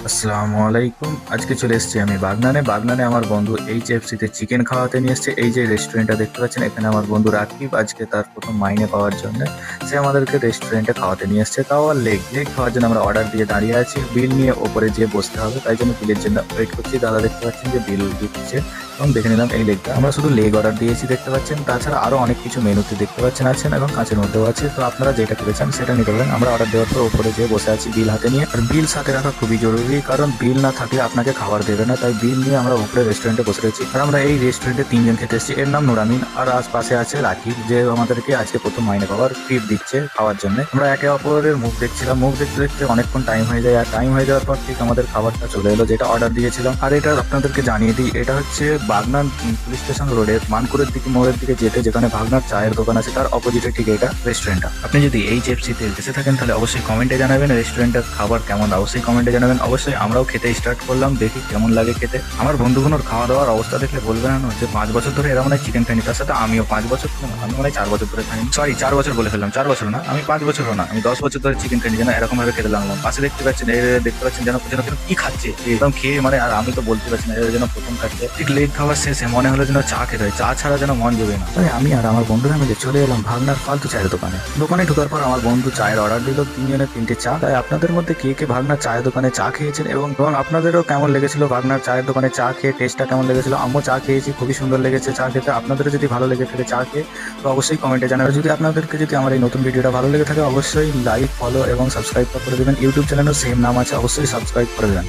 আসসালামু আলাইকুম। আজকে চলে এসেছি আমি বাগনানে আমার বন্ধু এইচএফসিতে চিকেন খাওয়াতে নিয়ে এসছে। এই যে রেস্টুরেন্টটা দেখতে পাচ্ছেন, এখানে আমার বন্ধু রাকিব আজকে তার প্রথম মাইনে পাওয়ার জন্য সে আমাদেরকে রেস্টুরেন্টে খাওয়াতে নিয়ে এসছে। তাও আর লেগ খাওয়ার জন্য আমরা অর্ডার দিয়ে দাঁড়িয়ে আছি। বিল নিয়ে ওপরে যেয়ে বসতে হবে, তাই জন্য বিলের জন্য ওয়েট করছি। দাদা দেখতে পাচ্ছেন যে বিল দিচ্ছে এবং দেখে নিলাম এই লেগটা। আমরা শুধু লেগ অর্ডার দিয়েছি দেখতে পাচ্ছেন, তাছাড়া আরও অনেক কিছু মেনুতে দেখতে পাচ্ছেন আছেন এবং কাঁচের মধ্যেও আছে। তো আপনারা যেটা খেতে চান সেটা নিতে পারেন। আমরা অর্ডার দেওয়ার পর ওপরে যেয়ে বসে আছি বিল হাতে নিয়ে। আর বিল সাথে রাখা খুবই জরুরি, কারণ বিল না থাকলে আপনাকে খাবার দেবে না। তাই বিল নিয়ে আমরা উপরে রেস্টুরেন্টে বসে রয়েছি। আর আমরা এই রেস্টুরেন্টে তিনজন খেতে এসেছি। এর নাম নুরামিন, আর আশপাশে আছে রাকিব, যে আমাদেরকে আজকে প্রথম মাইনে পাওয়ার ট্রিট দিচ্ছে খাওয়ার জন্য। আমরা একে অপরের মুখ দেখছিলাম, মুখ দেখতে দেখতে অনেকক্ষণ টাইম হয়ে যায়। আর টাইম হয়ে যাওয়ার পর ঠিক আমাদের খাবারটা চলে এলো, যেটা অর্ডার দিয়েছিলাম। আর এটা আপনাদেরকে জানিয়ে দিই, এটা হচ্ছে বাগনান পুলিশ স্টেশন রোডে মানকুরের দিকে মোড়ের দিকে যেতে, যেখানে ভাগনার চায়ের দোকান আছে তার অপোজিটে ঠিক এটা রেস্টুরেন্টটা। আপনি যদি এইচএফসিতে এসে থাকেন তাহলে অবশ্যই কমেন্টে জানাবেন রেস্টুরেন্টের খাবার কেমন, অবশ্যই কমেন্টে জানাবেন। অবশ্যই আমরাও খেতে স্টার্ট করলাম, দেখি কেমন লাগে খেতে। আমার বন্ধুগুলোর খাওয়া দাওয়ার অবস্থা দেখলে বলবেন না যে 5 বছর ধরে এরা মানে চিকেন খাইনি। তার সাথে আমিও 5 বছর, আমি মানে 4 বছর ধরে খাইনি। সরি, 4 বছর বলে ফেললাম। 4 বছর না, আমি 5 বছরও না, আমি 10 বছর ধরে চিকেন খাইনি। যেন এরকম ভাবে খেতে লাগলাম। পাশে দেখতে পাচ্ছেন দেখতে পাচ্ছেন যেন যেন যেন কি খাচ্ছে একদম খেয়ে, মানে আর আমি তো বলতে পারছি না, এরা যেন প্রথম খাচ্ছে। ঠিক লেগ খাওয়ার শেষে মনে হলো যেন চা খেতে হয়, চা ছাড়া যেন মন জবে না। তাই আমি আর আমার বন্ধুরা মিলে চলে এলাম ভাগনার ফালতু চায়ের দোকানে। দোকানে ঢোকার পর আমার বন্ধু চায়ের অর্ডার দিল, তিনজনের 3টে চা। তাই আপনাদের মধ্যে কে কে ভাগনার চায়ের দোকানে চা খেয়েছেন এবং আপনাদেরও কেমন লেগেছিল ভাগনার চায়ের দোকানে চা খেয়ে, টেস্টটা কেমন লেগেছিল? আমিও চা খেয়েছি, খুবই সুন্দর লেগেছে চা খেতে। আপনাদেরও যদি ভালো লেগে থাকে চা খেয়ে, তো অবশ্যই কমেন্টে জানাবেন। যদি আপনাদেরকে যদি আমার এই নতুন ভিডিওটা ভালো লেগে থাকে, অবশ্যই লাইক, ফলো এবং সাবস্ক্রাইব করে দেবেন। ইউটিউব চ্যানেলও সেম নাম আছে, অবশ্যই সাবস্ক্রাইব করে দেবেন।